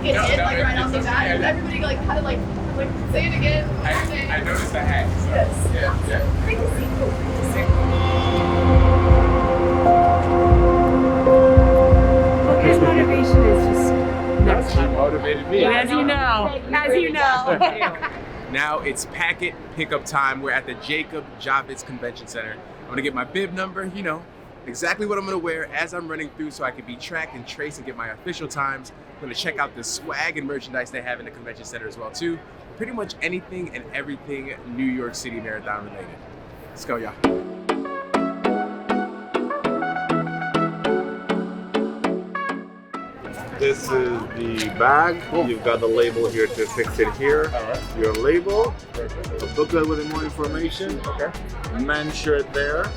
It did, like right off the bat, and everybody like had to like say it again. I noticed the hat. So. Yes. Yeah. Great to see you. Well, his motivation is just next He level. motivated me. As you know. Now it's packet pickup time. We're at the Jacob Javits Convention Center. I'm gonna get my bib number, you know, exactly what I'm gonna wear as I'm running through so I can be tracked and traced and get my official times. I'm gonna check out the swag and merchandise they have in the convention center as well too. Pretty much anything and everything New York City Marathon related. Let's go, y'all. This is the bag. You've got the label here to fix it here. All right. Your label, Perfect. a booklet with more information. Okay. Men's shirt there.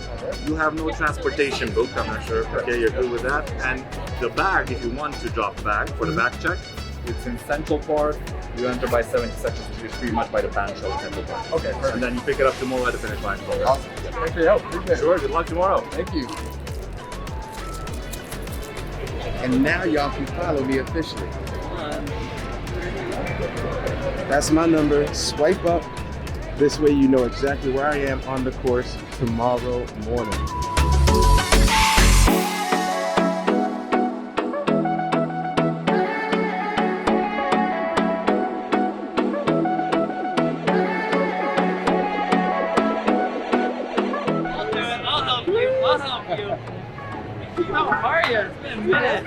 You have no transportation book, I'm not sure. Okay, you're good with that. And the bag, if you want to drop the bag for the back check, it's in Central Park. You enter by 70 seconds, which is pretty much by the band shell in Central Park. Okay, perfect. And then you pick it up tomorrow at the finish line. Awesome. Thanks for your help. Appreciate it. Sure, good luck tomorrow. Thank you. And now y'all can follow me officially. That's my number. Swipe up. This way you know exactly where I am on the course tomorrow morning. I'll help you. How are you? It's been a minute.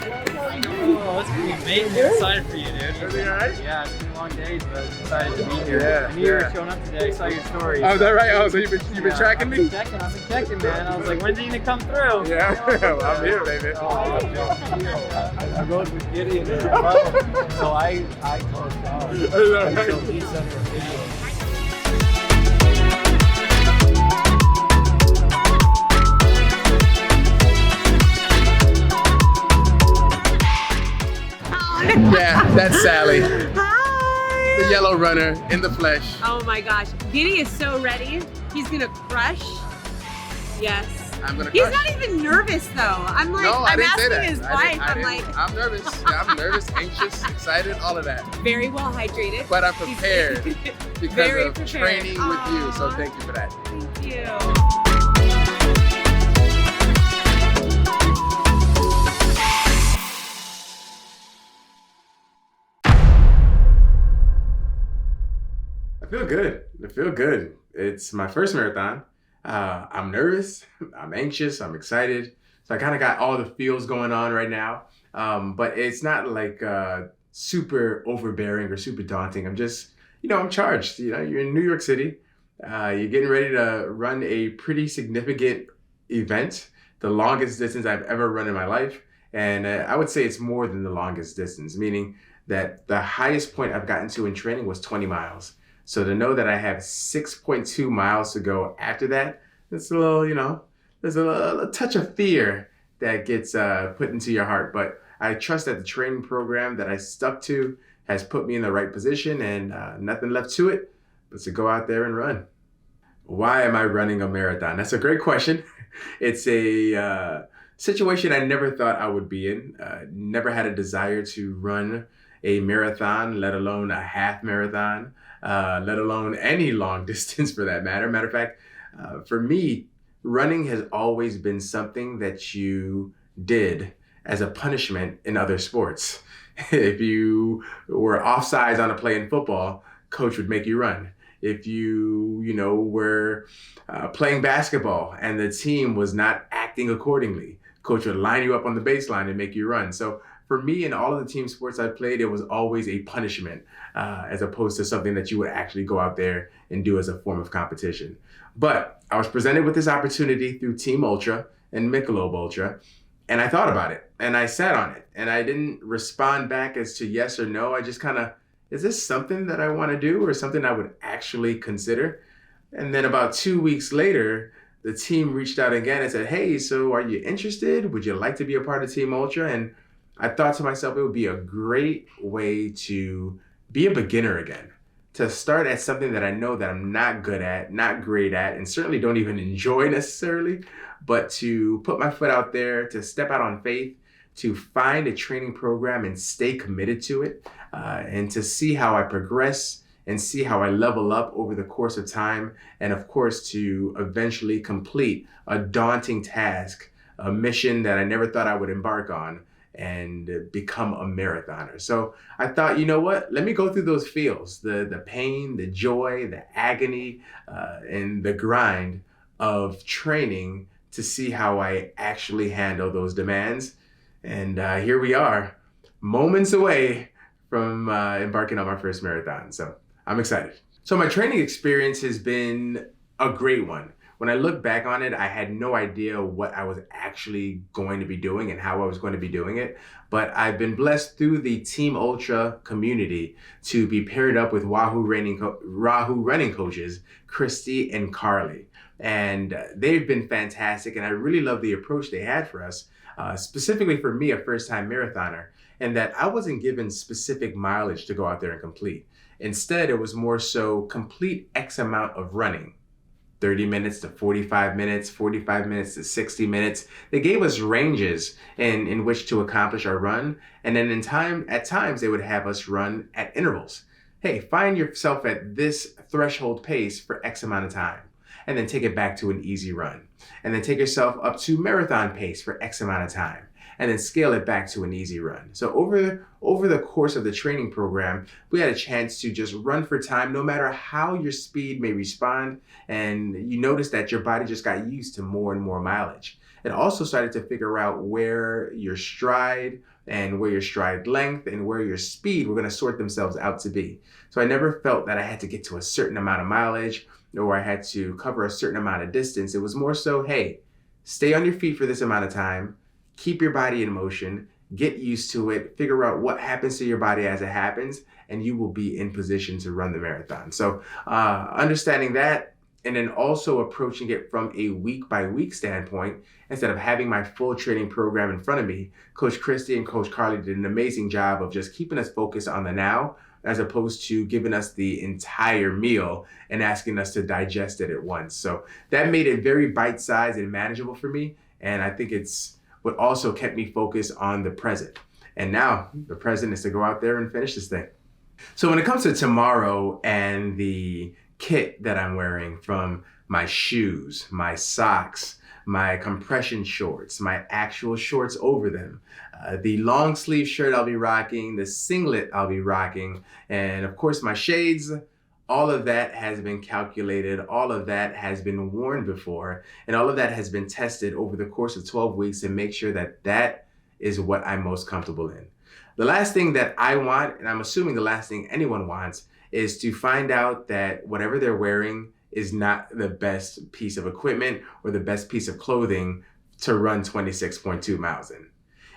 Oh, it's gonna be amazing. I'm excited for you, dude. Everything all right? Yeah, it's been long days, but I'm excited to be here. Yeah, I knew you were yeah. showing up today. I saw your story. Oh, is that right? Oh, so you've been tracking me? I've been checking, man. I was like, when's he gonna come through? Yeah, well, I'm here, baby. I rode with Gideon as well, so I told him. Is that right? So he sent her a video. Yeah, that's Sally, Hi. the yellow runner in the flesh. Oh my gosh. Giddy is so ready. He's gonna crush. Yes. I'm gonna He's crush. not even nervous though. I'm like, No, I I'm didn't say asking that. his I wife. didn't- I I'm didn't- like, I'm nervous. Yeah, I'm nervous, anxious, excited, all of that. very well hydrated. But I'm He's- prepared because Very of prepared. training with you. So Aw. thank you for that. Thank you. I feel good. I feel good. It's my first marathon. I'm nervous. I'm anxious. I'm excited. So I kind of got all the feels going on right now. But it's not like super overbearing or super daunting. I'm just, I'm charged. You're in New York City. You're getting ready to run a pretty significant event, the longest distance I've ever run in my life. And I would say it's more than the longest distance, meaning that the highest point I've gotten to in training was 20 miles. So to know that I have 6.2 miles to go after that, it's a little, there's a touch of fear that gets put into your heart. But I trust that the training program that I stuck to has put me in the right position and nothing left to it but to go out there and run. Why am I running a marathon? That's a great question. It's a situation I never thought I would be in. Never had a desire to run a marathon, let alone a half marathon, let alone any long distance for that matter. Matter of fact, for me, running has always been something that you did as a punishment in other sports. If you were offsides on a play in football, coach would make you run. If you, were playing basketball and the team was not acting accordingly, coach would line you up on the baseline and make you run. So for me, in all of the team sports I played, it was always a punishment as opposed to something that you would actually go out there and do as a form of competition. But I was presented with this opportunity through Team Ultra and Michelob Ultra, and I thought about it and I sat on it and I didn't respond back as to yes or no. I just kind of, is this something that I want to do or something I would actually consider? And then about 2 weeks later, the team reached out again and said, hey, so are you interested? Would you like to be a part of Team Ultra? And I thought to myself, it would be a great way to be a beginner again, to start at something that I know that I'm not good at, not great at, and certainly don't even enjoy necessarily, but to put my foot out there, to step out on faith, to find a training program and stay committed to it, and to see how I progress and see how I level up over the course of time, and of course to eventually complete a daunting task, a mission that I never thought I would embark on, and become a marathoner. So I thought, you know what, let me go through those feels, the pain, the joy, the agony, and the grind of training to see how I actually handle those demands. And here we are, moments away from embarking on my first marathon. So I'm excited. So my training experience has been a great one. When I look back on it, I had no idea what I was actually going to be doing and how I was going to be doing it. But I've been blessed through the Team Ultra community to be paired up with Wahoo running coaches, Christy and Carly. And they've been fantastic, and I really love the approach they had for us, specifically for me, a first-time marathoner, and that I wasn't given specific mileage to go out there and complete. Instead, it was more so complete X amount of running, 30 minutes to 45 minutes, 45 minutes to 60 minutes. They gave us ranges in which to accomplish our run, and then at times they would have us run at intervals. Hey, find yourself at this threshold pace for X amount of time, and then take it back to an easy run. And then take yourself up to marathon pace for X amount of time, and then scale it back to an easy run. So over the course of the training program, we had a chance to just run for time, no matter how your speed may respond. And you notice that your body just got used to more and more mileage. It also started to figure out where your stride and where your stride length and where your speed were gonna sort themselves out to be. So I never felt that I had to get to a certain amount of mileage or I had to cover a certain amount of distance. It was more so, hey, stay on your feet for this amount of time, keep your body in motion, get used to it, figure out what happens to your body as it happens, and you will be in position to run the marathon. So understanding that, and then also approaching it from a week-by-week standpoint, instead of having my full training program in front of me, Coach Christy and Coach Carly did an amazing job of just keeping us focused on the now, as opposed to giving us the entire meal and asking us to digest it at once. So that made it very bite-sized and manageable for me, and I think it's what also kept me focused on the present. And now the present is to go out there and finish this thing. So when it comes to tomorrow and the kit that I'm wearing, from my shoes, my socks, my compression shorts, my actual shorts over them, the long sleeve shirt I'll be rocking, the singlet I'll be rocking, and of course my shades, all of that has been calculated, all of that has been worn before, and all of that has been tested over the course of 12 weeks to make sure that that is what I'm most comfortable in. The last thing that I want, and I'm assuming the last thing anyone wants, is to find out that whatever they're wearing is not the best piece of equipment or the best piece of clothing to run 26.2 miles in.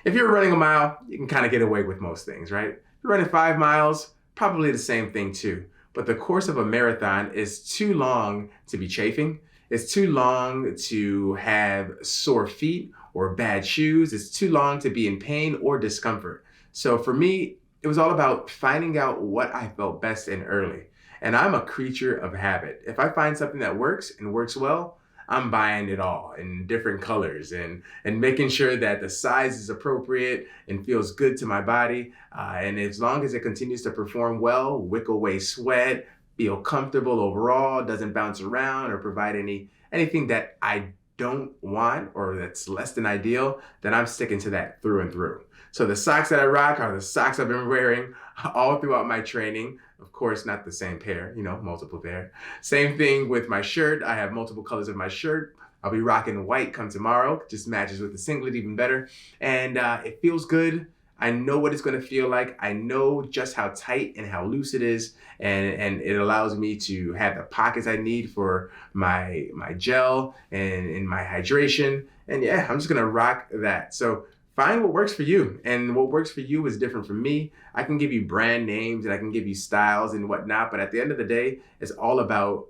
If you're running a mile, you can kind of get away with most things, right? If you're running 5 miles, probably the same thing too. But the course of a marathon is too long to be chafing. It's too long to have sore feet or bad shoes. It's too long to be in pain or discomfort. So for me, it was all about finding out what I felt best in early. And I'm a creature of habit. If I find something that works and works well, I'm buying it all in different colors and making sure that the size is appropriate and feels good to my body. And as long as it continues to perform well, wick away sweat, feel comfortable overall, doesn't bounce around or provide anything that I don't want or that's less than ideal, then I'm sticking to that through and through. So the socks that I rock are the socks I've been wearing all throughout my training. Of course, not the same pair, multiple pair. Same thing with my shirt. I have multiple colors of my shirt. I'll be rocking white come tomorrow. Just matches with the singlet even better. And it feels good. I know what it's going to feel like. I know just how tight and how loose it is. And it allows me to have the pockets I need for my gel and my hydration. And yeah, I'm just going to rock that. So find what works for you, and what works for you is different from me. I can give you brand names and I can give you styles and whatnot, but at the end of the day, it's all about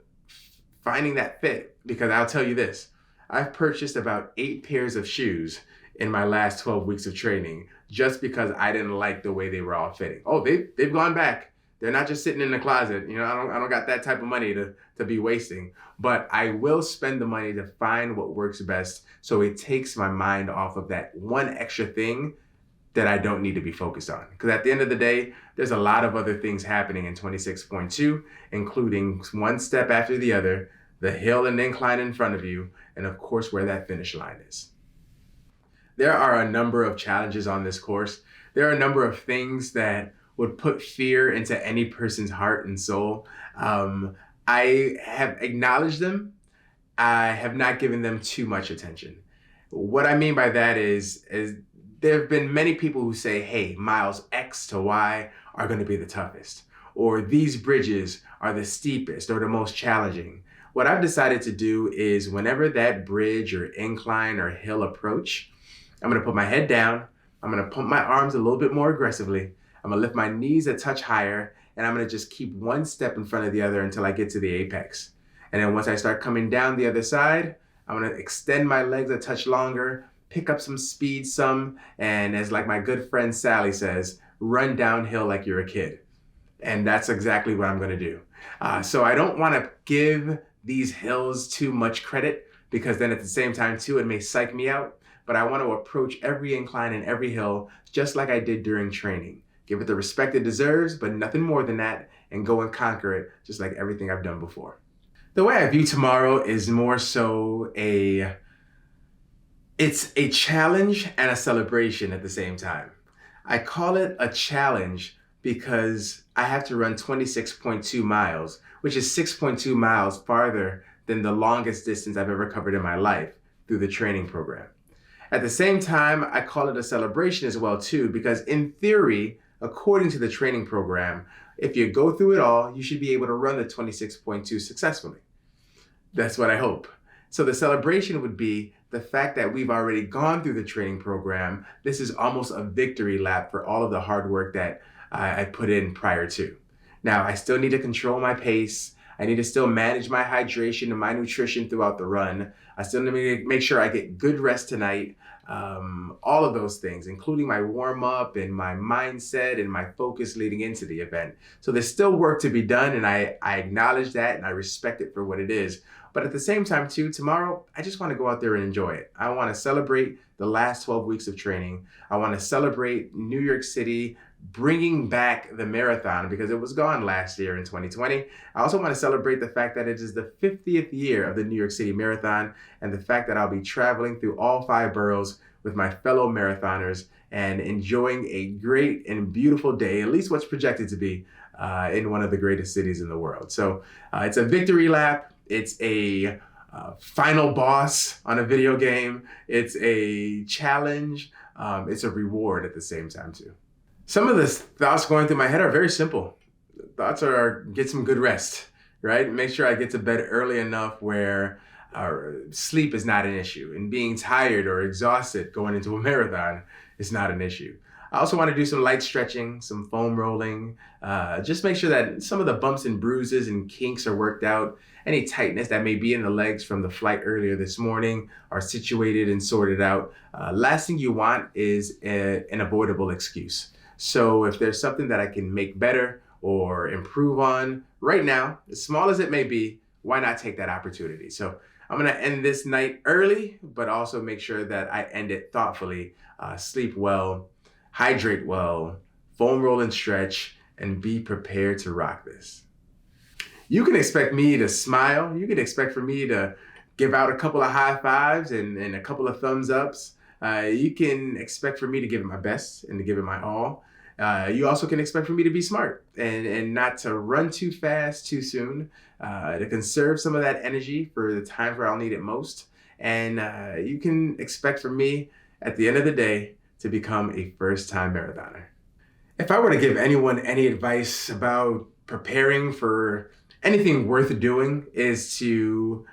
finding that fit. Because I'll tell you this, I've purchased about 8 pairs of shoes in my last 12 weeks of training just because I didn't like the way they were all fitting. Oh, they've gone back. They're not just sitting in the closet. I don't got that type of money to be wasting, but I will spend the money to find what works best so it takes my mind off of that one extra thing that I don't need to be focused on. Because at the end of the day, there's a lot of other things happening in 26.2, including one step after the other, the hill and incline in front of you, and of course where that finish line is. There are a number of challenges on this course. There are a number of things that would put fear into any person's heart and soul. I have acknowledged them. I have not given them too much attention. What I mean by that is there have been many people who say, hey, miles X to Y are going to be the toughest, or these bridges are the steepest or the most challenging. What I've decided to do is whenever that bridge or incline or hill approach, I'm going to put my head down. I'm going to pump my arms a little bit more aggressively. I'm going to lift my knees a touch higher, and I'm going to just keep one step in front of the other until I get to the apex. And then once I start coming down the other side, I'm going to extend my legs a touch longer, pick up some speed and as like my good friend Sally says, run downhill like you're a kid. And that's exactly what I'm going to do. So I don't want to give these hills too much credit, because then at the same time too, it may psych me out. But I want to approach every incline and every hill just like I did during training. Give it the respect it deserves, but nothing more than that, and go and conquer it just like everything I've done before. The way I view tomorrow is more so it's a challenge and a celebration at the same time. I call it a challenge because I have to run 26.2 miles, which is 6.2 miles farther than the longest distance I've ever covered in my life through the training program. At the same time, I call it a celebration as well too, because in theory, according to the training program, if you go through it all, you should be able to run the 26.2 successfully. That's what I hope. So the celebration would be the fact that we've already gone through the training program. This is almost a victory lap for all of the hard work that I put in prior to. Now, I still need to control my pace. I need to still manage my hydration and my nutrition throughout the run. I still need to make sure I get good rest tonight. All of those things, including my warm up and my mindset and my focus leading into the event. So there's still work to be done, and I acknowledge that and I respect it for what it is. But at the same time too, tomorrow, I just want to go out there and enjoy it. I want to celebrate the last 12 weeks of training. I want to celebrate New York City bringing back the marathon, because it was gone last year in 2020. I also want to celebrate the fact that it is the 50th year of the New York City Marathon, and the fact that I'll be traveling through all 5 boroughs with my fellow marathoners and enjoying a great and beautiful day, at least what's projected to be in one of the greatest cities in the world. So it's a victory lap. It's a final boss on a video game. It's a challenge. It's a reward at the same time too. Some of the thoughts going through my head are very simple. Thoughts are get some good rest, right? Make sure I get to bed early enough where sleep is not an issue, and being tired or exhausted going into a marathon is not an issue. I also want to do some light stretching, some foam rolling, just make sure that some of the bumps and bruises and kinks are worked out. Any tightness that may be in the legs from the flight earlier this morning are situated and sorted out. Last thing you want is an avoidable excuse. So if there's something that I can make better or improve on right now, as small as it may be, why not take that opportunity? So I'm gonna end this night early, but also make sure that I end it thoughtfully, sleep well, hydrate well, foam roll and stretch, and be prepared to rock this. You can expect me to smile. You can expect for me to give out a couple of high fives and a couple of thumbs ups. You can expect for me to give it my best and to give it my all. You also can expect for me to be smart and not to run too fast too soon, to conserve some of that energy for the times where I'll need it most. And you can expect for me at the end of the day to become a first-time marathoner. If I were to give anyone any advice about preparing for anything worth doing, is to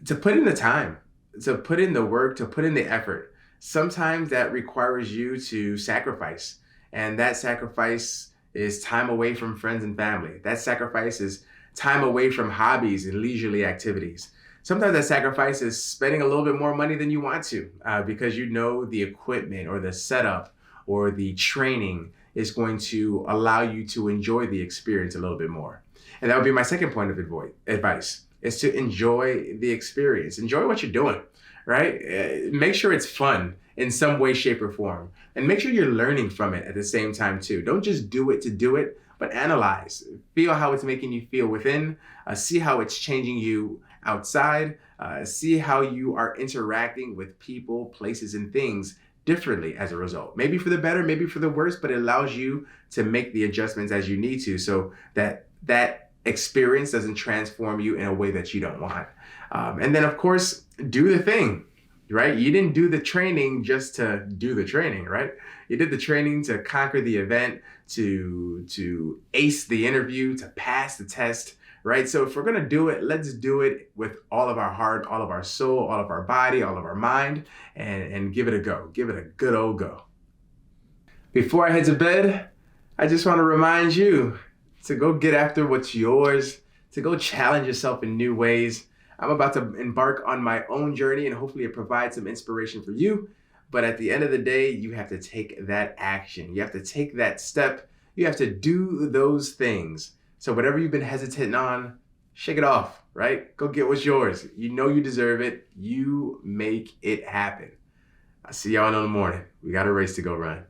put in the time, to put in the work, to put in the effort. Sometimes that requires you to sacrifice. And that sacrifice is time away from friends and family. That sacrifice is time away from hobbies and leisurely activities. Sometimes that sacrifice is spending a little bit more money than you want to, because you know the equipment or the setup or the training is going to allow you to enjoy the experience a little bit more. And that would be my second point of advice, is to enjoy the experience. Enjoy what you're doing, right? Make sure it's fun in some way, shape, or form. And make sure you're learning from it at the same time too. Don't just do it to do it, but analyze. Feel how it's making you feel within. See how it's changing you outside. See how you are interacting with people, places, and things differently as a result. Maybe for the better, maybe for the worse, but it allows you to make the adjustments as you need to so that that experience doesn't transform you in a way that you don't want. And then, of course, do the thing, right? You didn't do the training just to do the training, right? You did the training to conquer the event, to ace the interview, to pass the test, right? So if we're gonna do it, let's do it with all of our heart, all of our soul, all of our body, all of our mind, and give it a go. Give it a good old go. Before I head to bed, I just wanna remind you to go get after what's yours, to go challenge yourself in new ways. I'm about to embark on my own journey, and hopefully it provides some inspiration for you. But at the end of the day, you have to take that action. You have to take that step. You have to do those things. So whatever you've been hesitant on, shake it off, right? Go get what's yours. You know you deserve it. You make it happen. I'll see y'all in the morning. We got a race to go run.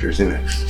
Jersey next.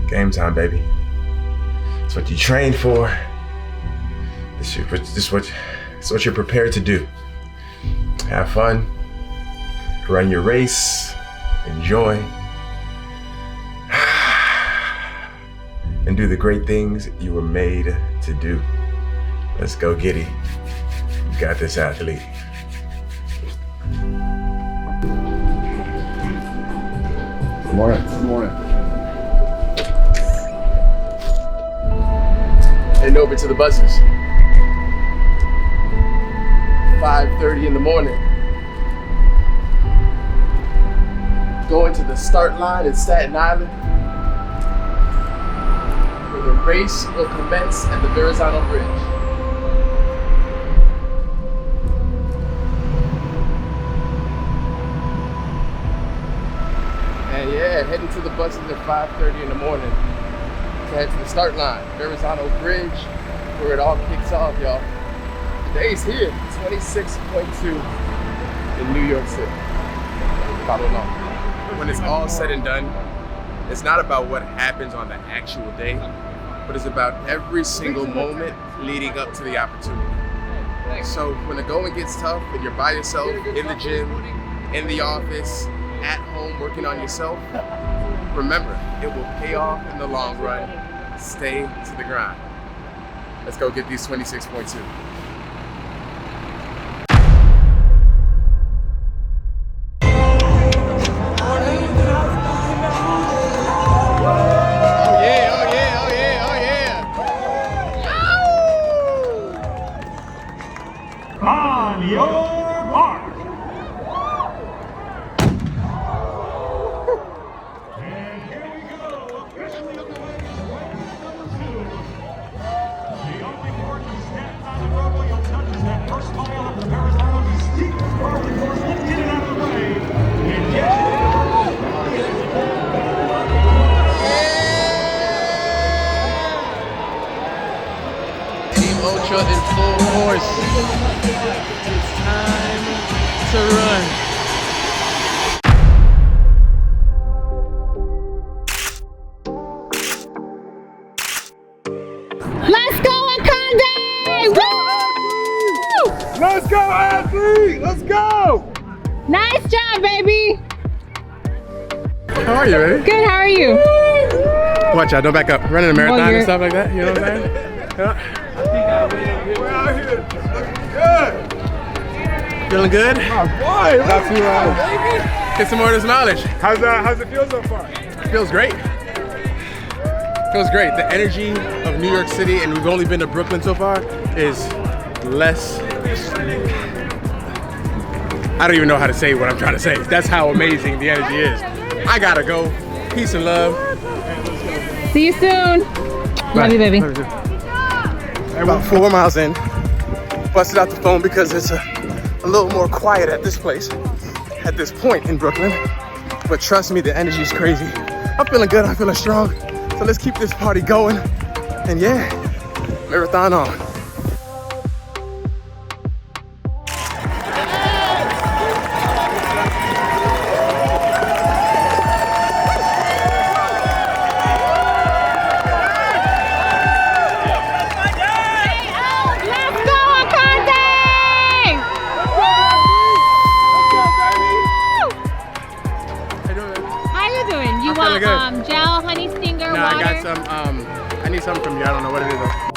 Game time, baby. It's what you trained for. It's what you're prepared to do. Have fun, run your race, enjoy, and do the great things you were made to do. Let's go, Giddy. You got this, athlete. Good morning. Good morning. Heading over to the buses. 5:30 in the morning. Going to the start line in Staten Island, where the race will commence at the Verrazano Bridge. And yeah, heading to the buses at 5:30 in the morning. to head to the start line, Verrazano Bridge, where it all kicks off, y'all. Today's here, 26.2 in New York City. Follow along. When it's all said and done, it's not about what happens on the actual day, but it's about every single moment leading up to the opportunity. So when the going gets tough and you're by yourself in the gym, in the office, at home working on yourself, remember, it will pay off in the long run. Stay to the grind. Let's go get these 26.2. On your mark. And here we go. Officially underway. Number 2. The only board that stands on the roadway you'll touch is that first mile of the Verrazano's steepest part of the course. Let's get it out of the way. And get Team Ultra in full force. It's time to run. Let's go, Akande! Woo! Let's go, athlete! Let's go! Nice job, baby. How are you, baby? Good, how are you? Watch out, don't back up. Running a marathon you're- and stuff like that, you know what I'm saying? Yeah. We're out here looking good! Feeling good? My boy! About to get some more of this mileage. How's it feel so far? Feels great. Feels great. The energy of New York City, and we've only been to Brooklyn so far, is less. I don't even know how to say what I'm trying to say. That's how amazing the energy is. I gotta go. Peace and love. See you soon. Love you, baby. About 4 miles in, busted out the phone because it's a little more quiet at this place, at this point in Brooklyn. But trust me, the energy is crazy. I'm feeling good, I'm feeling strong. So let's keep this party going. And yeah, marathon on. Let's go, Akande! How you doing? You I'm want feeling good. gel, honey stinger, Nah, water? I got some, I need something from you. I don't know what it is though.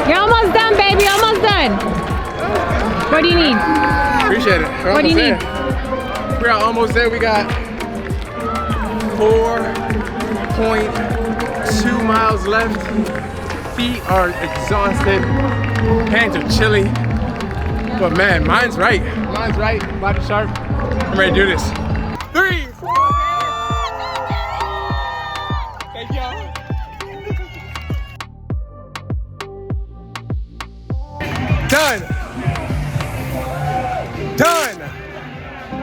You're almost done, baby, almost done. What do you need? Appreciate it. We're What do you almost there. We are almost there. We got 4.2 miles left. Feet are exhausted. Hands are chilly. But man, mine's right. Mine's right. Body sharp. I'm ready to do this. 3, 4. Thank y'all. Done. Done.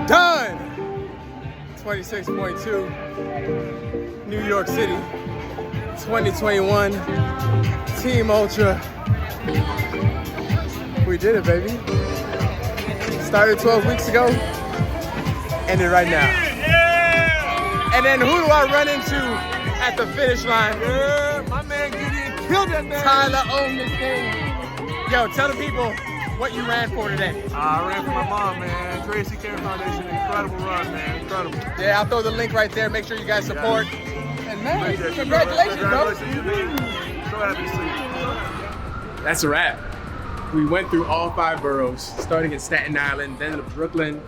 Done. 26.2. New York City. 2021. Team Ultra. We did it, baby. Started 12 weeks ago. Ended right now. And then who do I run into at the finish line? My man Gideon killed that man! Tyler owned this thing. Yo, tell the people what you ran for today. I ran for my mom, man. Tracy Care Foundation, incredible run, man. Incredible. Yeah, I'll throw the link right there. Make sure you guys support. And man, Appreciate you, congratulations, bro. Congratulations, man. So happy to see you. That's a wrap. We went through all 5 boroughs, starting in Staten Island, then to Brooklyn,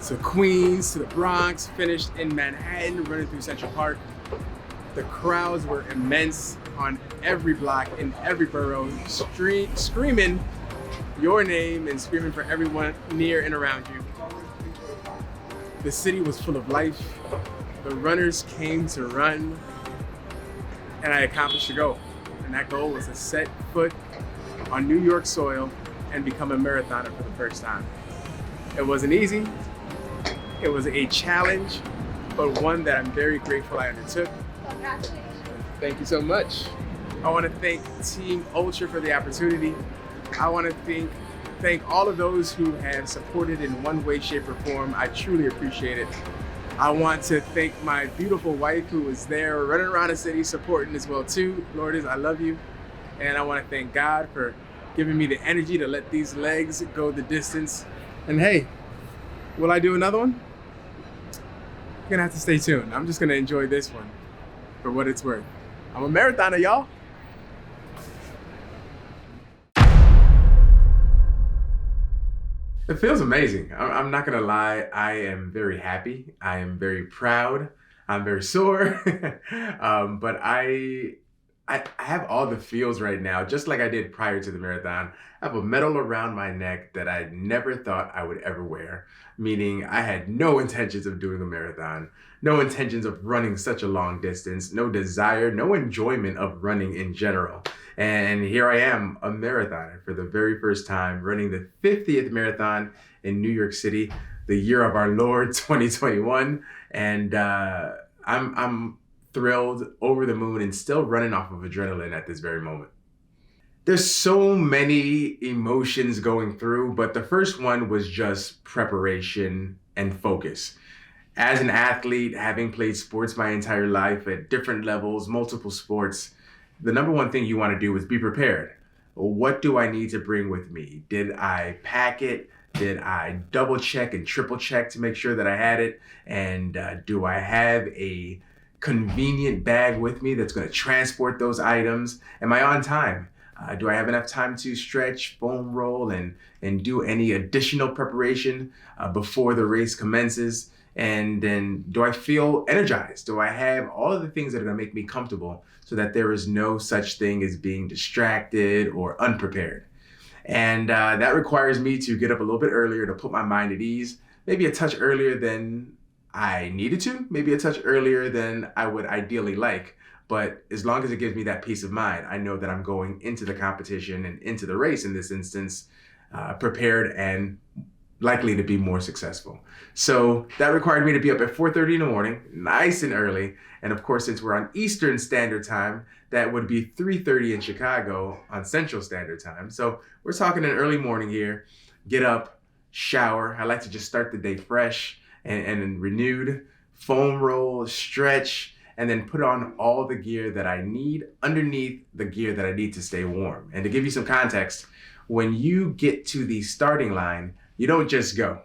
to Queens, to the Bronx, finished in Manhattan, running through Central Park. The crowds were immense on every block, in every borough, screaming your name and screaming for everyone near and around you. The city was full of life. The runners came to run. and I accomplished a goal. And that goal was to set foot on New York soil and become a marathoner for the first time. It wasn't easy. It was a challenge, but one that I'm very grateful I undertook. Congratulations. Thank you so much. I want to thank Team Ultra for the opportunity. I want to thank all of those who have supported in one way, shape, or form. I truly appreciate it. I want to thank my beautiful wife who was there running around the city supporting as well too. Lourdes, I love you. And I want to thank God for giving me the energy to let these legs go the distance. And hey, will I do another one? You're gonna have to stay tuned. I'm just gonna enjoy this one for what it's worth. I'm a marathoner, y'all. It feels amazing. I'm not gonna lie. I am very happy. I am very proud. I'm very sore. But I have all the feels right now, just like I did prior to the marathon. I have a medal around my neck that I never thought I would ever wear, meaning I had no intentions of doing a marathon, no intentions of running such a long distance, no desire, no enjoyment of running in general. And here I am, a marathoner for the very first time, running the 50th marathon in New York City, the year of our Lord 2021. And I'm thrilled, over the moon, and still running off of adrenaline at this very moment. There's so many emotions going through, but the first one was just preparation and focus. As an athlete, having played sports my entire life at different levels, multiple sports, the number one thing you want to do is be prepared. What do I need to bring with me? Did I pack it? Did I double check and triple check to make sure that I had it? And do I have a convenient bag with me that's going to transport those items? Am I on time? Do I have enough time to stretch, foam roll, and do any additional preparation before the race commences? And then do I feel energized? Do I have all of the things that are going to make me comfortable so that there is no such thing as being distracted or unprepared? And that requires me to get up a little bit earlier to put my mind at ease, maybe a touch earlier than I needed to, maybe a touch earlier than I would ideally like. But as long as it gives me that peace of mind, I know that I'm going into the competition and into the race in this instance, prepared and likely to be more successful. So that required me to be up at 4:30 in the morning, nice and early. And of course, since we're on Eastern Standard Time, that would be 3:30 in Chicago on Central Standard Time. So we're talking an early morning here. Get up, shower. I like to just start the day fresh and renewed. Foam roll, stretch, and then put on all the gear that I need underneath the gear that I need to stay warm. And to give you some context, when you get to the starting line, you don't just go.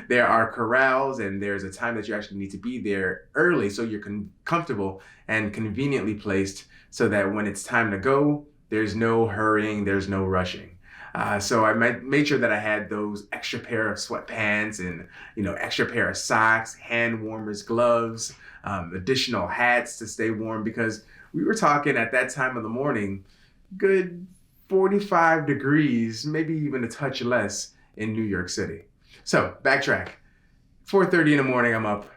There are corrals and there's a time that you actually need to be there early so you're comfortable and conveniently placed so that when it's time to go, there's no hurrying, there's no rushing. So I made sure that I had those extra pair of sweatpants and extra pair of socks, hand warmers, gloves, additional hats to stay warm, because we were talking at that time of the morning, good 45 degrees, maybe even a touch less in New York City. So backtrack, 4:30 in the morning, I'm up,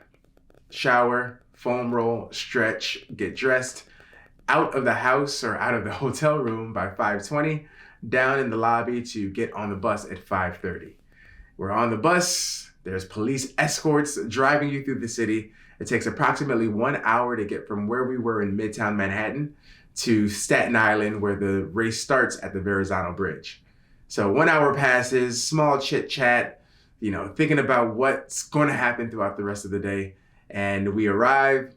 shower, foam roll, stretch, get dressed, out of the house or out of the hotel room by 5:20, down in the lobby to get on the bus at 5:30. We're on the bus, there's police escorts driving you through the city. It takes approximately 1 hour to get from where we were in Midtown Manhattan to Staten Island, where the race starts at the Verrazano Bridge. So 1 hour passes, small chit chat, thinking about what's going to happen throughout the rest of the day. And we arrive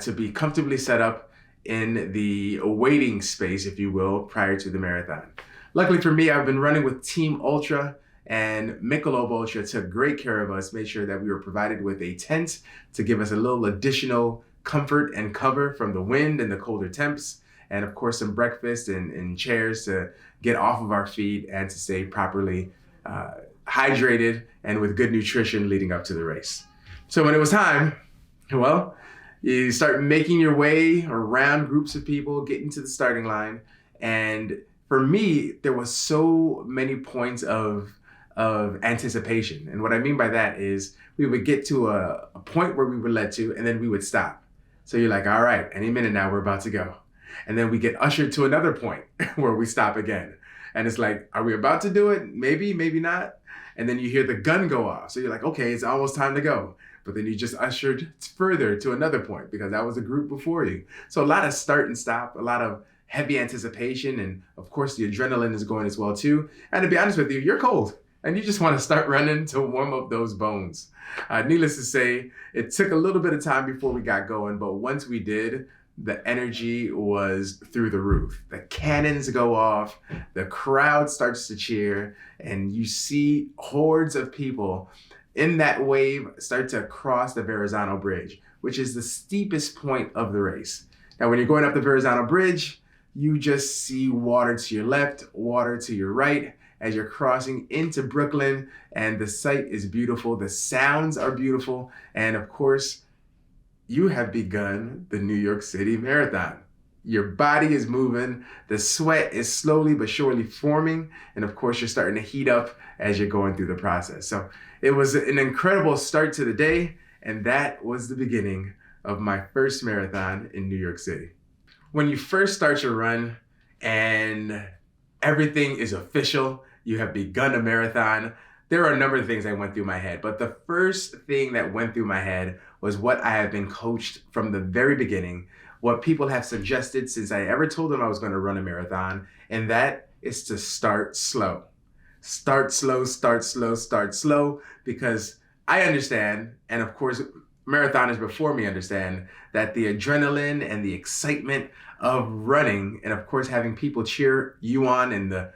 to be comfortably set up in the waiting space, if you will, prior to the marathon. Luckily for me, I've been running with Team Ultra, and Michelob Ultra took great care of us, made sure that we were provided with a tent to give us a little additional comfort and cover from the wind and the colder temps. And of course, some breakfast and chairs to get off of our feet and to stay properly hydrated and with good nutrition leading up to the race. So when it was time, well, you start making your way around groups of people, getting to the starting line. And for me, there was so many points of anticipation. And what I mean by that is we would get to a point where we were led to, and then we would stop. So you're like, all right, any minute now we're about to go. And then we get ushered to another point where we stop again. And it's like, are we about to do it? Maybe, maybe not. And then you hear the gun go off. So you're like, okay, it's almost time to go. But then you just ushered further to another point because that was a group before you. So a lot of start and stop, a lot of heavy anticipation. And of course, the adrenaline is going as well too. And to be honest with you, you're cold and you just want to start running to warm up those bones. Needless to say, it took a little bit of time before we got going. But once we did, the energy was through the roof. The cannons go off, the crowd starts to cheer, and you see hordes of people in that wave start to cross the Verrazano Bridge, which is the steepest point of the race. Now, when you're going up the Verrazano Bridge, you just see water to your left, water to your right as you're crossing into Brooklyn, and the sight is beautiful. The sounds are beautiful, and of course, you have begun the New York City Marathon. Your body is moving, the sweat is slowly but surely forming, and of course you're starting to heat up as you're going through the process. So it was an incredible start to the day, and that was the beginning of my first marathon in New York City. When you first start your run and everything is official, you have begun a marathon, there are a number of things that went through my head, but the first thing that went through my head was what I have been coached from the very beginning, what people have suggested since I ever told them I was going to run a marathon, and that is to start slow. Start slow, start slow, start slow, because I understand, and of course, marathoners before me understand, that the adrenaline and the excitement of running, and of course having people cheer you on in the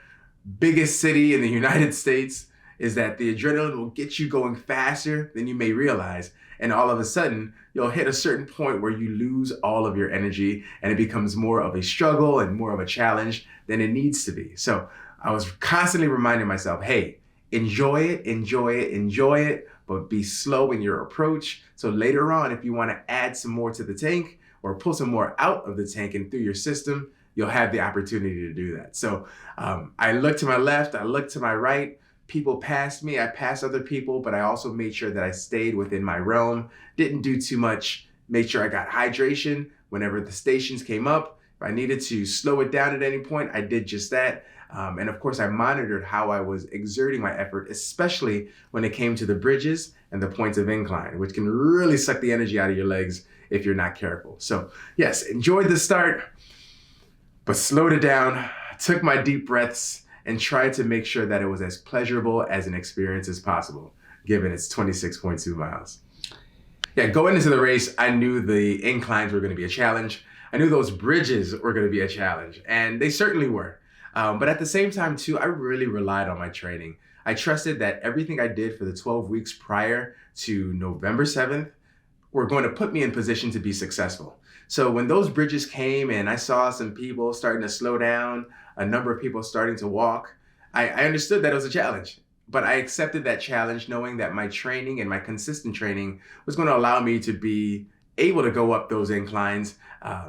biggest city in the United States, is that the adrenaline will get you going faster than you may realize. And all of a sudden, you'll hit a certain point where you lose all of your energy and it becomes more of a struggle and more of a challenge than it needs to be. So I was constantly reminding myself, hey, enjoy it, enjoy it, enjoy it, but be slow in your approach. So later on, if you want to add some more to the tank or pull some more out of the tank and through your system, you'll have the opportunity to do that. So I looked to my left, I looked to my right. People passed me, I passed other people, but I also made sure that I stayed within my realm, didn't do too much, made sure I got hydration whenever the stations came up. If I needed to slow it down at any point, I did just that. And of course, I monitored how I was exerting my effort, especially when it came to the bridges and the points of incline, which can really suck the energy out of your legs if you're not careful. So yes, enjoyed the start, but slowed it down, took my deep breaths, and tried to make sure that it was as pleasurable as an experience as possible, given it's 26.2 miles. Yeah, going into the race, I knew the inclines were going to be a challenge. I knew those bridges were going to be a challenge, and they certainly were. But at the same time, too, I really relied on my training. I trusted that everything I did for the 12 weeks prior to November 7th were going to put me in position to be successful. So when those bridges came and I saw some people starting to slow down, a number of people starting to walk, I understood that it was a challenge. But I accepted that challenge knowing that my training and my consistent training was going to allow me to be able to go up those inclines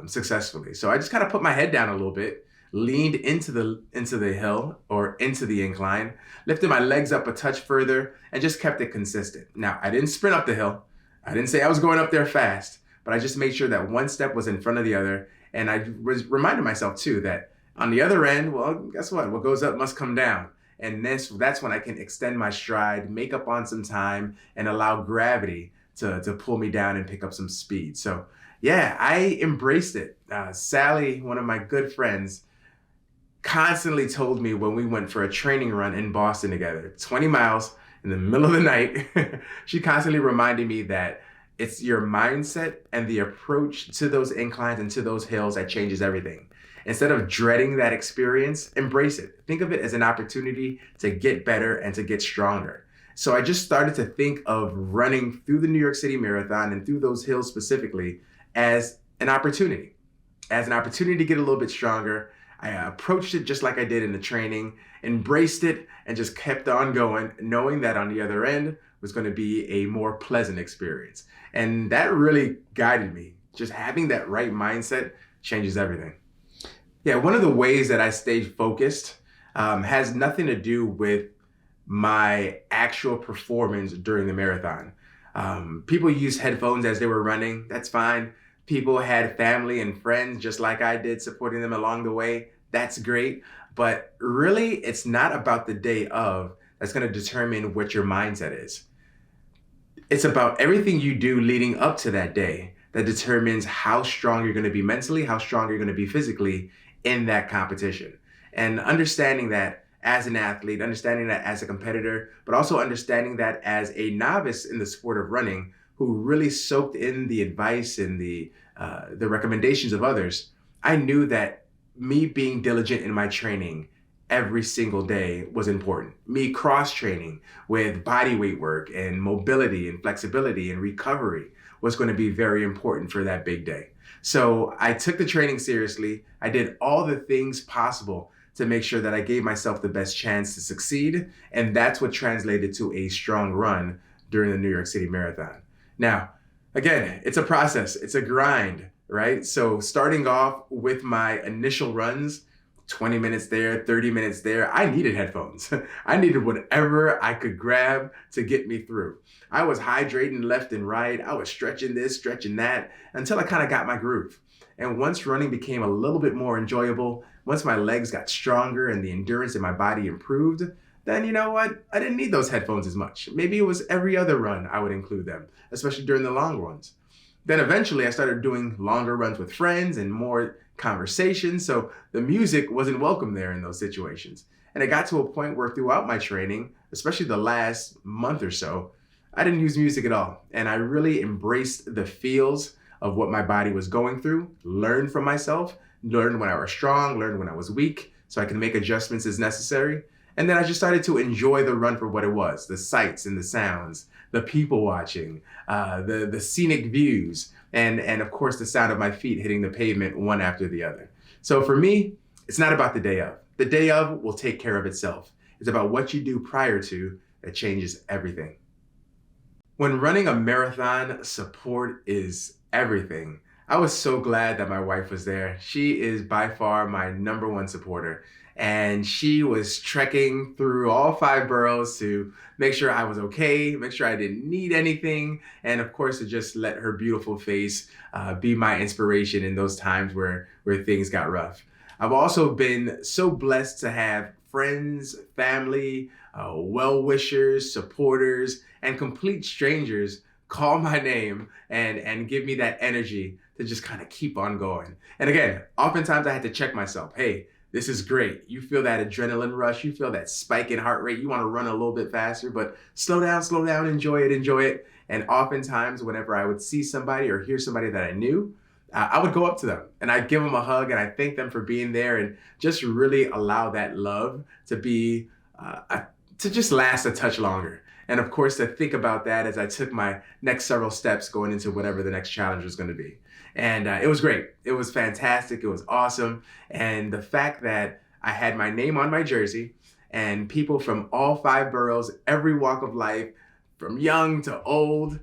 successfully. So I just kind of put my head down a little bit, leaned into the hill or into the incline, lifted my legs up a touch further, and just kept it consistent. Now, I didn't sprint up the hill. I didn't say I was going up there fast, but I just made sure that one step was in front of the other. And I was reminding myself too that on the other end, well, guess what? What goes up must come down. And that's when I can extend my stride, make up on some time, and allow gravity to pull me down and pick up some speed. So yeah, I embraced it. Sally, one of my good friends, constantly told me when we went for a training run in Boston together, 20 miles in the middle of the night, she constantly reminded me that it's your mindset and the approach to those inclines and to those hills that changes everything. Instead of dreading that experience, embrace it. Think of it as an opportunity to get better and to get stronger. So I just started to think of running through the New York City Marathon and through those hills specifically as an opportunity to get a little bit stronger. I approached it just like I did in the training, embraced it, and just kept on going, knowing that on the other end was going to be a more pleasant experience. And that really guided me. Just having that right mindset changes everything. Yeah, one of the ways that I stayed focused has nothing to do with my actual performance during the marathon. People use headphones as they were running. That's fine. people had family and friends just like I did supporting them along the way. That's great. But really, it's not about the day of that's going to determine what your mindset is. It's about everything you do leading up to that day that determines how strong you're going to be mentally, how strong you're going to be physically in that competition. And understanding that as an athlete, understanding that as a competitor, but also understanding that as a novice in the sport of running who really soaked in the advice and the recommendations of others, I knew that me being diligent in my training every single day was important. Me cross-training with body weight work and mobility and flexibility and recovery was going to be very important for that big day. So I took the training seriously. I did all the things possible to make sure that I gave myself the best chance to succeed. And that's what translated to a strong run during the New York City Marathon. Now, again, it's a process. It's a grind, right? So starting off with my initial runs, 20 minutes there, 30 minutes there, I needed headphones. I needed whatever I could grab to get me through. I was hydrating left and right. I was stretching this, stretching that, until I kind of got my groove. And once running became a little bit more enjoyable, once my legs got stronger and the endurance in my body improved, then you know what? I didn't need those headphones as much. Maybe it was every other run I would include them, especially during the long runs. Then eventually I started doing longer runs with friends and more conversations, so the music wasn't welcome there in those situations. And it got to a point where throughout my training, especially the last month or so, I didn't use music at all. And I really embraced the feels of what my body was going through, learned from myself, learned when I was strong, learned when I was weak, so I can make adjustments as necessary. And then I just started to enjoy the run for what it was, the sights and the sounds, the people watching, the scenic views, and of course the sound of my feet hitting the pavement one after the other. So for me, it's not about the day of. The day of will take care of itself. It's about what you do prior to that changes everything. When running a marathon, support is everything. I was so glad that my wife was there. She is by far my number one supporter. And she was trekking through all 5 boroughs to make sure I was okay, make sure I didn't need anything, and of course to just let her beautiful face be my inspiration in those times where things got rough. I've also been so blessed to have friends, family, well-wishers, supporters, and complete strangers call my name and give me that energy to just kind of keep on going. And again, oftentimes I had to check myself. Hey, this is great. You feel that adrenaline rush. You feel that spike in heart rate. You want to run a little bit faster, but slow down, enjoy it. And oftentimes whenever I would see somebody or hear somebody that I knew, I would go up to them and I'd give them a hug and I thank them for being there and just really allow that love to be, to just last a touch longer. And of course, to think about that as I took my next several steps going into whatever the next challenge was going to be. And it was great. It was fantastic. It was awesome. And the fact that I had my name on my jersey and people from all 5 boroughs, every walk of life, from young to old,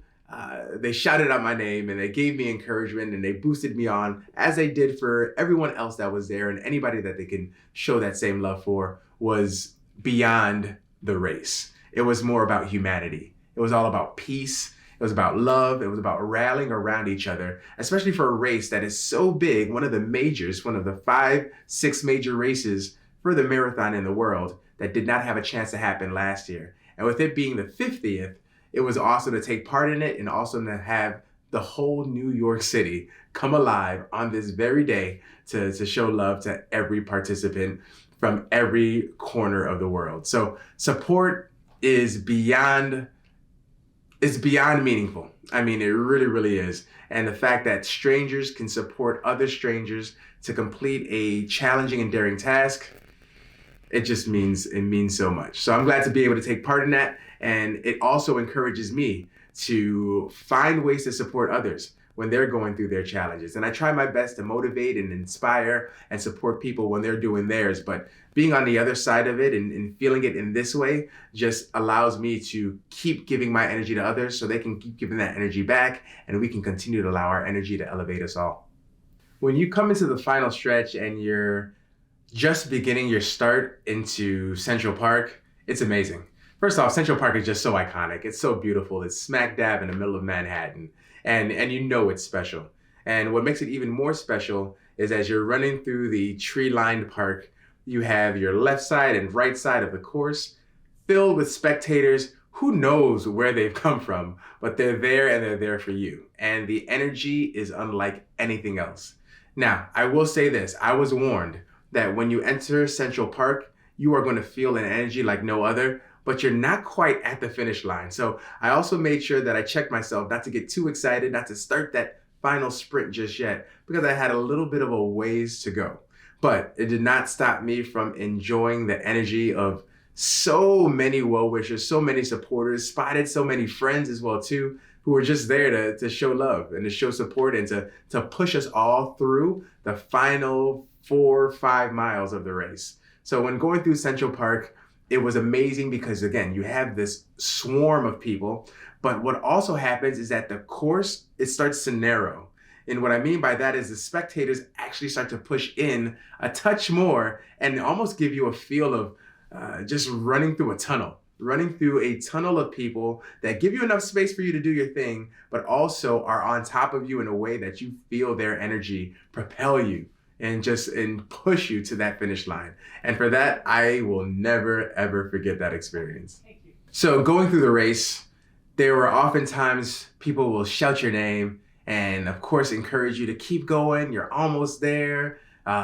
they shouted out my name and they gave me encouragement and they boosted me on, as they did for everyone else that was there, and anybody that they can show that same love for was beyond the race. It was more about humanity. It was all about peace. It was about love. It was about rallying around each other, especially for a race that is so big, one of the majors, one of the 5, 6 major races for the marathon in the world that did not have a chance to happen last year. And with it being the 50th, it was awesome to take part in it and also to have the whole New York City come alive on this very day to show love to every participant from every corner of the world. So support is beyond meaningful. I mean, it really, really is. And the fact that strangers can support other strangers to complete a challenging and daring task, it means so much. So I'm glad to be able to take part in that. And it also encourages me to find ways to support others when they're going through their challenges. And I try my best to motivate and inspire and support people when they're doing theirs. But being on the other side of it and feeling it in this way just allows me to keep giving my energy to others so they can keep giving that energy back, and we can continue to allow our energy to elevate us all. When you come into the final stretch and you're just beginning your start into Central Park, it's amazing. First off, Central Park is just so iconic. It's so beautiful. It's smack dab in the middle of Manhattan. And you know it's special. And what makes it even more special is as you're running through the tree-lined park, you have your left side and right side of the course filled with spectators who knows where they've come from, but they're there and they're there for you. And the energy is unlike anything else. Now, I will say this, I was warned that when you enter Central Park, you are going to feel an energy like no other, but you're not quite at the finish line. So I also made sure that I checked myself not to get too excited, not to start that final sprint just yet, because I had a little bit of a ways to go. But it did not stop me from enjoying the energy of so many well-wishers, so many supporters, spotted so many friends as well too, who were just there to show love and to show support and to push us all through the final 4 or 5 miles of the race. So when going through Central Park, it was amazing because again, you have this swarm of people, but what also happens is that the course, it starts to narrow. And what I mean by that is the spectators actually start to push in a touch more and almost give you a feel of just running through a tunnel of people that give you enough space for you to do your thing, but also are on top of you in a way that you feel their energy propel you and push you to that finish line. And for that, I will never, ever forget that experience. Thank you. So going through the race, there were oftentimes people will shout your name and of course encourage you to keep going. You're almost there,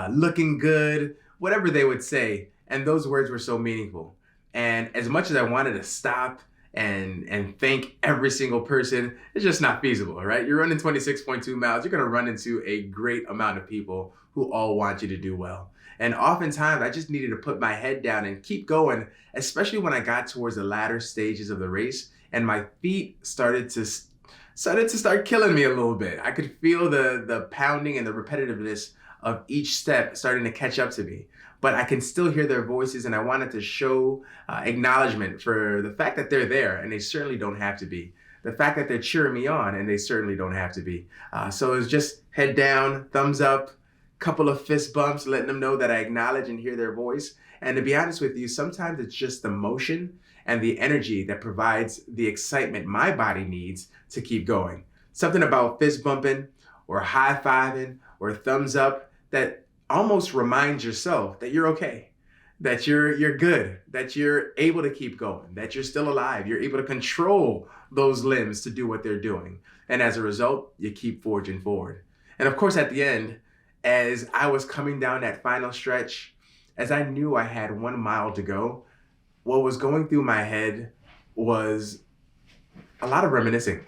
looking good, whatever they would say. And those words were so meaningful. And as much as I wanted to stop and thank every single person, it's just not feasible, right? You're running 26.2 miles. You're gonna run into a great amount of people who all want you to do well. And oftentimes I just needed to put my head down and keep going, especially when I got towards the latter stages of the race and my feet started to start killing me a little bit. I could feel the pounding and the repetitiveness of each step starting to catch up to me. But I can still hear their voices, and I wanted to show acknowledgement for the fact that they're there, and they certainly don't have to be. The fact that they're cheering me on, and they certainly don't have to be. So it was just head down, thumbs up, couple of fist bumps, letting them know that I acknowledge and hear their voice. And to be honest with you, sometimes it's just the motion and the energy that provides the excitement my body needs to keep going. Something about fist bumping or high-fiving or thumbs up that almost reminds yourself that you're okay, that you're good, that you're able to keep going, that you're still alive, you're able to control those limbs to do what they're doing. And as a result, you keep forging forward. And of course, at the end, as I was coming down that final stretch, as I knew I had 1 mile to go, what was going through my head was a lot of reminiscing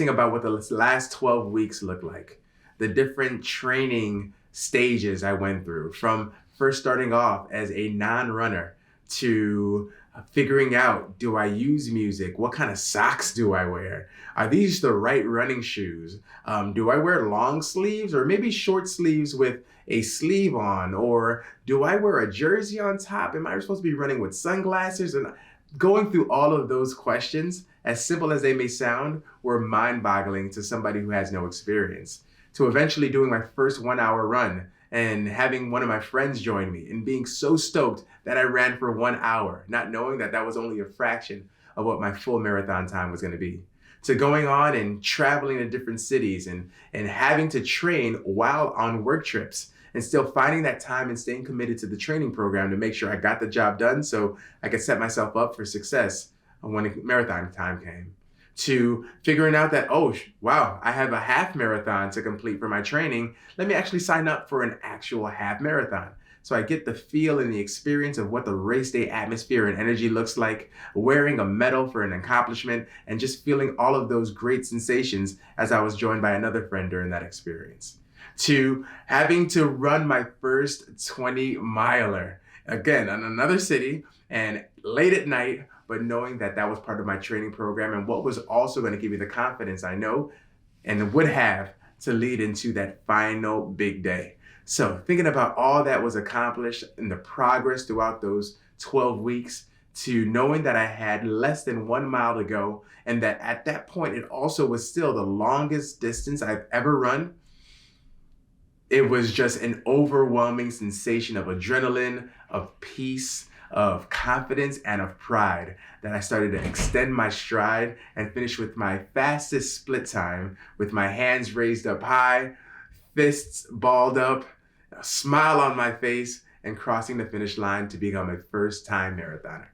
about what the last 12 weeks looked like, the different training stages I went through, from first starting off as a non-runner to figuring out, do I use music? What kind of socks do I wear? Are these the right running shoes? Do I wear long sleeves or maybe short sleeves with a sleeve on? Or do I wear a jersey on top? Am I supposed to be running with sunglasses? And going through all of those questions, as simple as they may sound, were mind-boggling to somebody who has no experience. To eventually doing my first 1 hour run and having one of my friends join me and being so stoked that I ran for 1 hour, not knowing that that was only a fraction of what my full marathon time was gonna be. To going on and traveling to different cities and having to train while on work trips and still finding that time and staying committed to the training program to make sure I got the job done so I could set myself up for success when the marathon time came. To figuring out that, oh, wow, I have a half marathon to complete for my training. Let me actually sign up for an actual half marathon. So I get the feel and the experience of what the race day atmosphere and energy looks like, wearing a medal for an accomplishment, and just feeling all of those great sensations as I was joined by another friend during that experience. To having to run my first 20 miler, again, in another city and late at night, but knowing that that was part of my training program and what was also going to give me the confidence I know and would have to lead into that final big day. So thinking about all that was accomplished and the progress throughout those 12 weeks, to knowing that I had less than 1 mile to go, and that at that point it also was still the longest distance I've ever run, it was just an overwhelming sensation of adrenaline, of peace, of confidence and of pride that I started to extend my stride and finish with my fastest split time with my hands raised up high, fists balled up, a smile on my face, and crossing the finish line to become a first-time marathoner.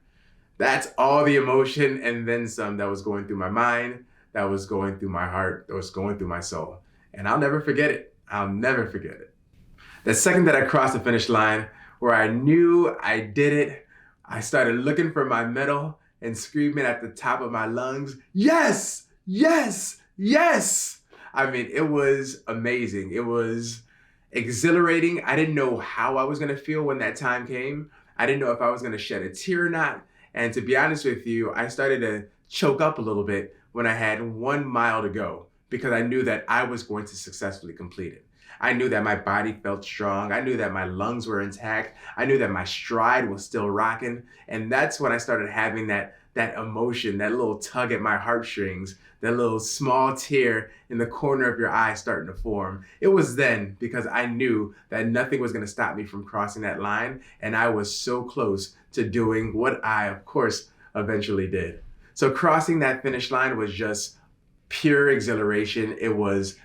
That's all the emotion and then some that was going through my mind, that was going through my heart, that was going through my soul. And I'll never forget it. I'll never forget it. The second that I crossed the finish line, where I knew I did it, I started looking for my medal and screaming at the top of my lungs, yes, yes, yes. I mean, it was amazing. It was exhilarating. I didn't know how I was gonna feel when that time came. I didn't know if I was gonna shed a tear or not. And to be honest with you, I started to choke up a little bit when I had 1 mile to go because I knew that I was going to successfully complete it. I knew that my body felt strong. I knew that my lungs were intact. I knew that my stride was still rocking. And that's when I started having that emotion, that little tug at my heartstrings, that little small tear in the corner of your eye starting to form. It was then because I knew that nothing was gonna stop me from crossing that line. And I was so close to doing what I, of course, eventually did. So crossing that finish line was just pure exhilaration. It was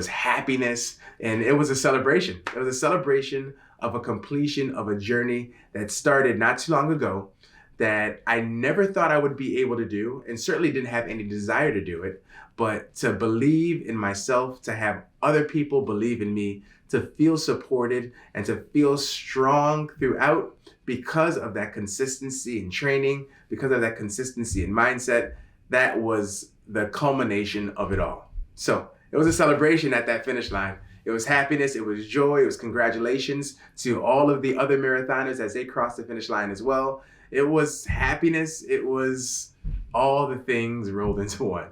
happiness, and it was a celebration. It was a celebration of a completion of a journey that started not too long ago that I never thought I would be able to do, and certainly didn't have any desire to do it, but to believe in myself, to have other people believe in me, to feel supported and to feel strong throughout because of that consistency in training, because of that consistency in mindset. That was the culmination of it all. So it was a celebration at that finish line. It was happiness, it was joy, it was congratulations to all of the other marathoners as they crossed the finish line as well. It was happiness, it was all the things rolled into one.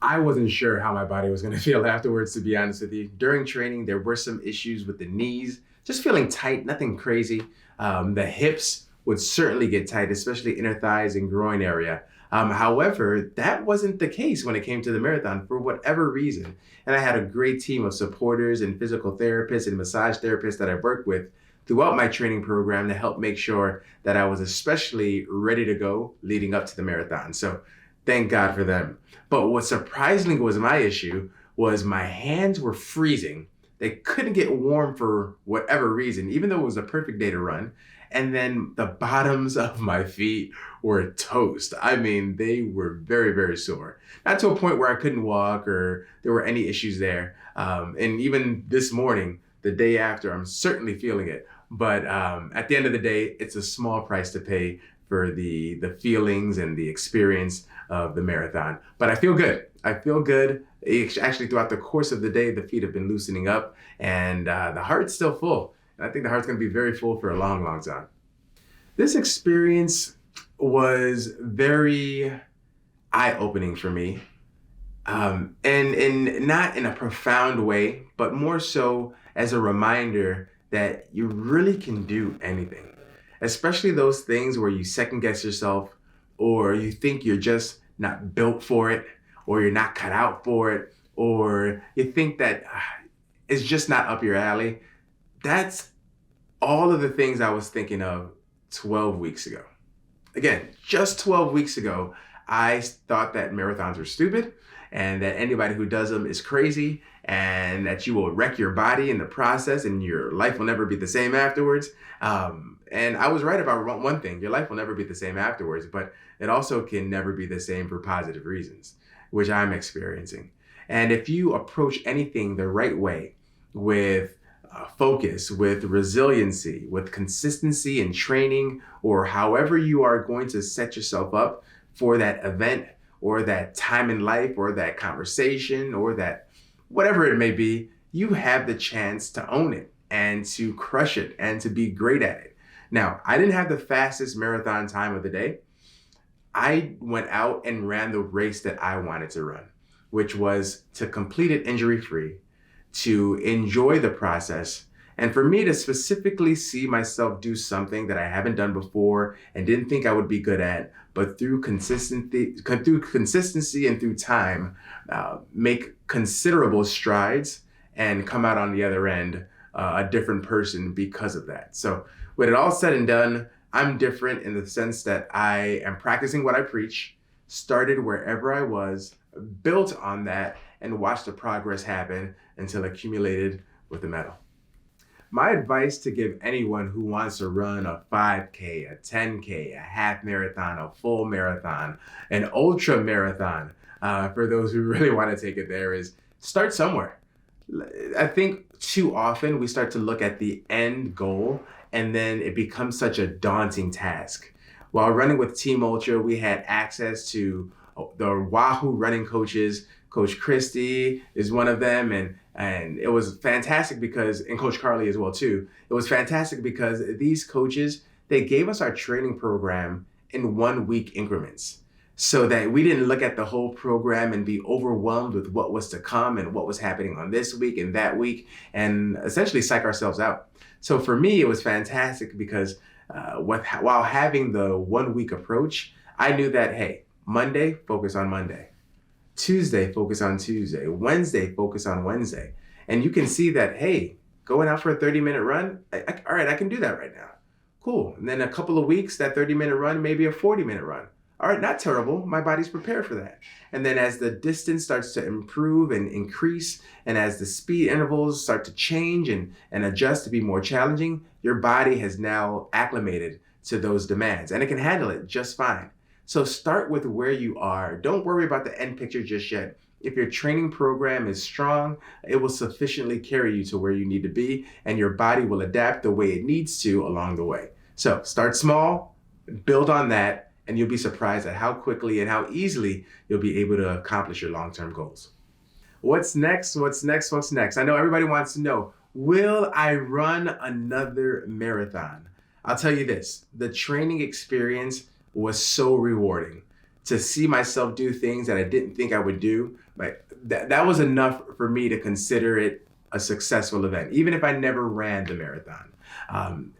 I wasn't sure how my body was gonna feel afterwards, to be honest with you. During training, there were some issues with the knees, just feeling tight, nothing crazy. The hips would certainly get tight, especially inner thighs and groin area. However, that wasn't the case when it came to the marathon for whatever reason. And I had a great team of supporters and physical therapists and massage therapists that I worked with throughout my training program to help make sure that I was especially ready to go leading up to the marathon. So thank God for them. But what surprisingly was my issue was my hands were freezing. They couldn't get warm for whatever reason, even though it was a perfect day to run. And then the bottoms of my feet were toast. I mean, they were very, very sore. Not to a point where I couldn't walk or there were any issues there. And even this morning, the day after, I'm certainly feeling it. But at the end of the day, it's a small price to pay for the feelings and the experience of the marathon. But I feel good. I feel good. Actually, throughout the course of the day, the feet have been loosening up and the heart's still full. I think the heart's gonna be very full for a long, long time. This experience was very eye-opening for me. And not in a profound way, but more so as a reminder that you really can do anything. Especially those things where you second guess yourself, or you think you're just not built for it, or you're not cut out for it, or you think that it's just not up your alley. That's all of the things I was thinking of 12 weeks ago. Again, just 12 weeks ago, I thought that marathons were stupid and that anybody who does them is crazy and that you will wreck your body in the process and your life will never be the same afterwards. And I was right about one thing, your life will never be the same afterwards, but it also can never be the same for positive reasons, which I'm experiencing. And if you approach anything the right way, with focus, with resiliency, with consistency in training, or however you are going to set yourself up for that event or that time in life or that conversation or that whatever it may be, you have the chance to own it and to crush it and to be great at it. Now, I didn't have the fastest marathon time of the day. I went out and ran the race that I wanted to run, which was to complete it injury-free, to enjoy the process, and for me to specifically see myself do something that I haven't done before and didn't think I would be good at, but through consistency and through time, make considerable strides and come out on the other end a different person because of that. So with it all said and done, I'm different in the sense that I am practicing what I preach, started wherever I was, built on that, and watched the progress happen until accumulated with a medal. My advice to give anyone who wants to run a 5K, a 10K, a half marathon, a full marathon, an ultra marathon, for those who really want to take it there, is start somewhere. I think too often we start to look at the end goal and then it becomes such a daunting task. While running with Team Ultra, we had access to the Wahoo running coaches. Coach Christie is one of them, and it was fantastic because, and Coach Carly as well too, it was fantastic because these coaches, they gave us our training program in 1 week increments so that we didn't look at the whole program and be overwhelmed with what was to come and what was happening on this week and that week and essentially psych ourselves out. So for me, it was fantastic because while having the 1 week approach, I knew that, hey, Monday, focus on Monday. Tuesday, focus on Tuesday. Wednesday, focus on Wednesday. And you can see that, hey, going out for a 30-minute run, all right, I can do that right now. Cool. And then a couple of weeks, that 30-minute run, maybe a 40-minute run. All right, not terrible. My body's prepared for that. And then as the distance starts to improve and increase, and as the speed intervals start to change and adjust to be more challenging, your body has now acclimated to those demands and it can handle it just fine. So start with where you are. Don't worry about the end picture just yet. If your training program is strong, it will sufficiently carry you to where you need to be, and your body will adapt the way it needs to along the way. So start small, build on that, and you'll be surprised at how quickly and how easily you'll be able to accomplish your long-term goals. What's next? What's next? What's next? I know everybody wants to know, will I run another marathon? I'll tell you this, the training experience was so rewarding. To see myself do things that I didn't think I would do, like that was enough for me to consider it a successful event, even if I never ran the marathon.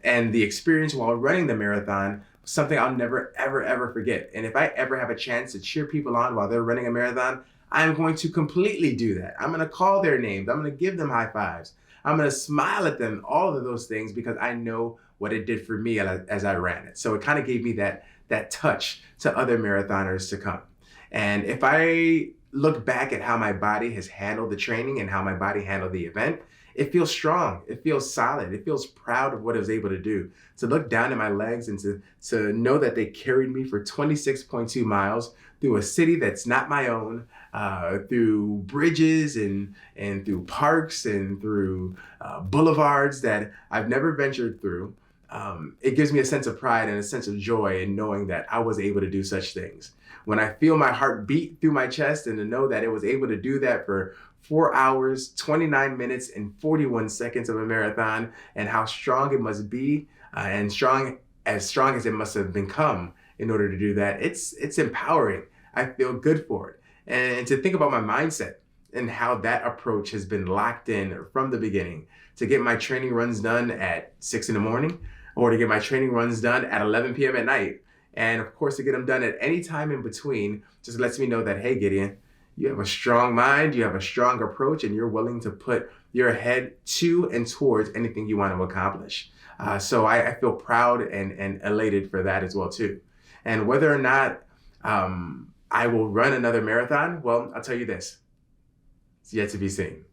And the experience while running the marathon, something I'll never, ever, ever forget. And if I ever have a chance to cheer people on while they're running a marathon, I'm going to completely do that. I'm gonna call their names. I'm gonna give them high fives. I'm gonna smile at them, all of those things, because I know what it did for me as I ran it. So it kind of gave me that touch to other marathoners to come. And if I look back at how my body has handled the training and how my body handled the event, it feels strong, it feels solid, it feels proud of what I was able to do. To look down at my legs and to know that they carried me for 26.2 miles through a city that's not my own, through bridges and through parks and through boulevards that I've never ventured through. It gives me a sense of pride and a sense of joy in knowing that I was able to do such things. When I feel my heart beat through my chest and to know that it was able to do that for 4 hours, 29 minutes, and 41 seconds of a marathon, and how strong it must be, and as strong as it must have become in order to do that, it's empowering. I feel good for it. And to think about my mindset and how that approach has been locked in from the beginning, to get my training runs done at 6 in the morning, or to get my training runs done at 11 p.m. at night. And of course, to get them done at any time in between, just lets me know that, hey, Gideon, you have a strong mind, you have a strong approach, and you're willing to put your head to and towards anything you want to accomplish. So I feel proud and elated for that as well, too. And whether or not I will run another marathon, well, I'll tell you this, it's yet to be seen.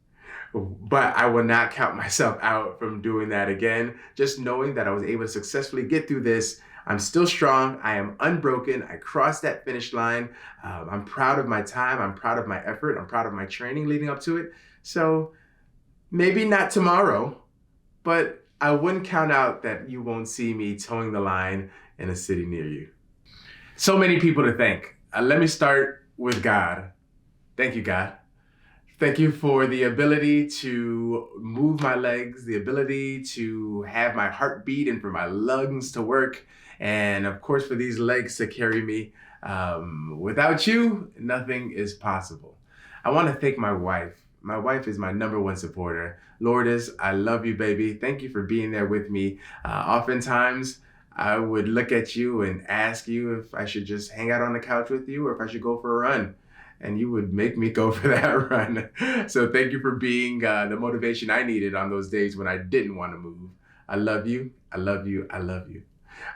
But I will not count myself out from doing that again. Just knowing that I was able to successfully get through this. I'm still strong. I am unbroken. I crossed that finish line. I'm proud of my time. I'm proud of my effort. I'm proud of my training leading up to it. So maybe not tomorrow, but I wouldn't count out that you won't see me towing the line in a city near you. So many people to thank. Let me start with God. Thank you, God. Thank you for the ability to move my legs, the ability to have my heart beat and for my lungs to work. And of course, for these legs to carry me. Without you, nothing is possible. I want to thank my wife. My wife is my #1 supporter. Lourdes, I love you, baby. Thank you for being there with me. Oftentimes, I would look at you and ask you if I should just hang out on the couch with you or if I should go for a run. And you would make me go for that run. So thank you for being the motivation I needed on those days when I didn't want to move. I love you, I love you, I love you.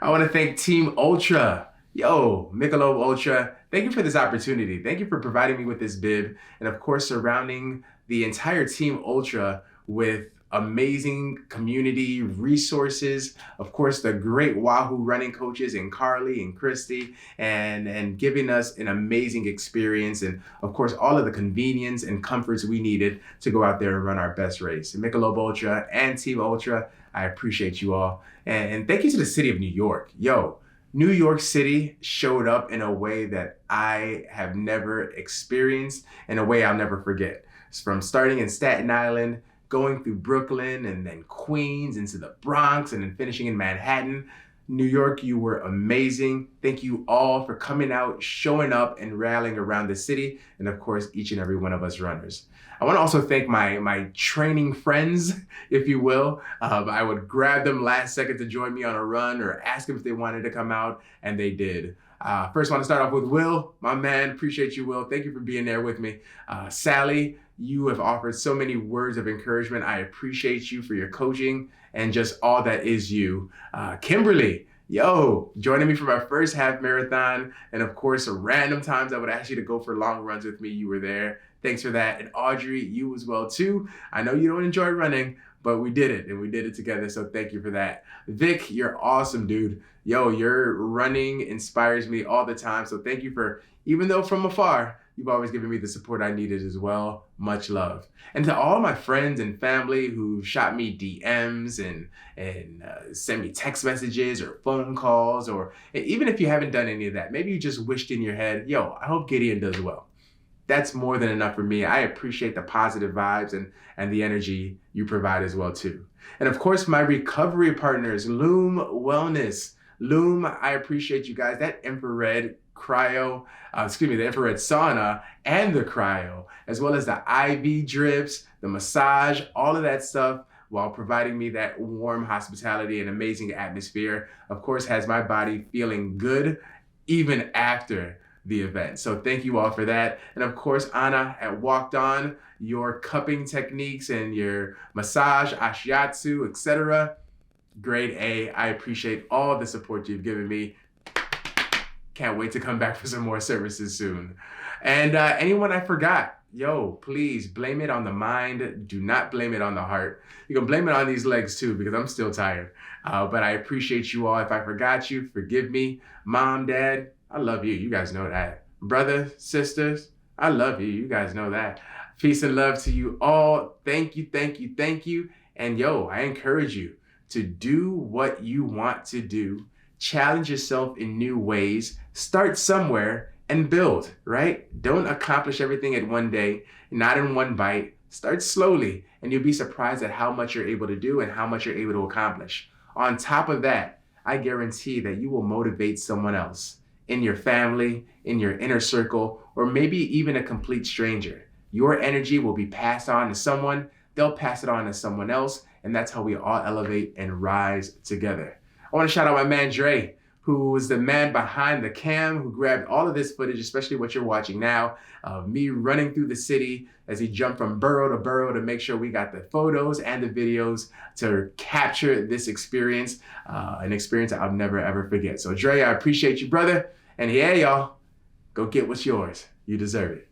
I want to thank Team Ultra. Yo, Michelob Ultra, thank you for this opportunity. Thank you for providing me with this bib, and of course, surrounding the entire Team Ultra with amazing community resources. Of course, the great Wahoo running coaches in Carly and Christy, and giving us an amazing experience. And of course, all of the convenience and comforts we needed to go out there and run our best race. And Michelob Ultra and Team Ultra, I appreciate you all. And thank you to the city of New York. Yo, New York City showed up in a way that I have never experienced, in a way I'll never forget. It's from starting in Staten Island, going through Brooklyn and then Queens into the Bronx and then finishing in Manhattan. New York, you were amazing. Thank you all for coming out, showing up and rallying around the city, and of course, each and every one of us runners. I want to also thank my training friends, if you will. I would grab them last second to join me on a run or ask them if they wanted to come out, and they did. First, I want to start off with Will, my man. Appreciate you, Will. Thank you for being there with me. Sally, you have offered so many words of encouragement. I appreciate you for your coaching and just all that is you. Kimberly, yo, joining me for my first half marathon. And of course, random times I would ask you to go for long runs with me. You were there. Thanks for that. And Audrey, you as well too. I know you don't enjoy running, but we did it and we did it together. So thank you for that. Vic, you're awesome, dude. Yo, your running inspires me all the time. So thank you for, even though from afar, you've always given me the support I needed as well. Much love. And to all my friends and family who shot me DMs and sent me text messages or phone calls, or even if you haven't done any of that, maybe you just wished in your head, yo, I hope Gideon does well. That's more than enough for me. I appreciate the positive vibes and the energy you provide as well too. And of course, my recovery partners, Loom Wellness. Loom, I appreciate you guys. That infrared cryo, the infrared sauna and the cryo, as well as the IV drips, the massage, all of that stuff, while providing me that warm hospitality and amazing atmosphere, of course, has my body feeling good even after the event. So thank you all for that. And of course, Anna at Walked On, your cupping techniques and your massage, ashiatsu, etc. Grade A. I appreciate all the support you've given me. Can't wait to come back for some more services soon. And anyone I forgot, yo, please blame it on the mind. Do not blame it on the heart. You can blame it on these legs too, because I'm still tired. But I appreciate you all. If I forgot you, forgive me. Mom, Dad, I love you. You guys know that. Brothers, sisters, I love you. You guys know that. Peace and love to you all. Thank you, thank you, thank you. And yo, I encourage you to do what you want to do. Challenge yourself in new ways. Start somewhere and build, right? Don't accomplish everything at one day, not in one bite. Start slowly, and you'll be surprised at how much you're able to do and how much you're able to accomplish. On top of that, I guarantee that you will motivate someone else in your family, in your inner circle, or maybe even a complete stranger. Your energy will be passed on to someone, they'll pass it on to someone else, and that's how we all elevate and rise together. I want to shout out my man Dre, who was the man behind the cam, who grabbed all of this footage, especially what you're watching now, of me running through the city as he jumped from borough to borough to make sure we got the photos and the videos to capture this experience, an experience I'll never ever forget. So Dre, I appreciate you, brother. And yeah, y'all, go get what's yours. You deserve it.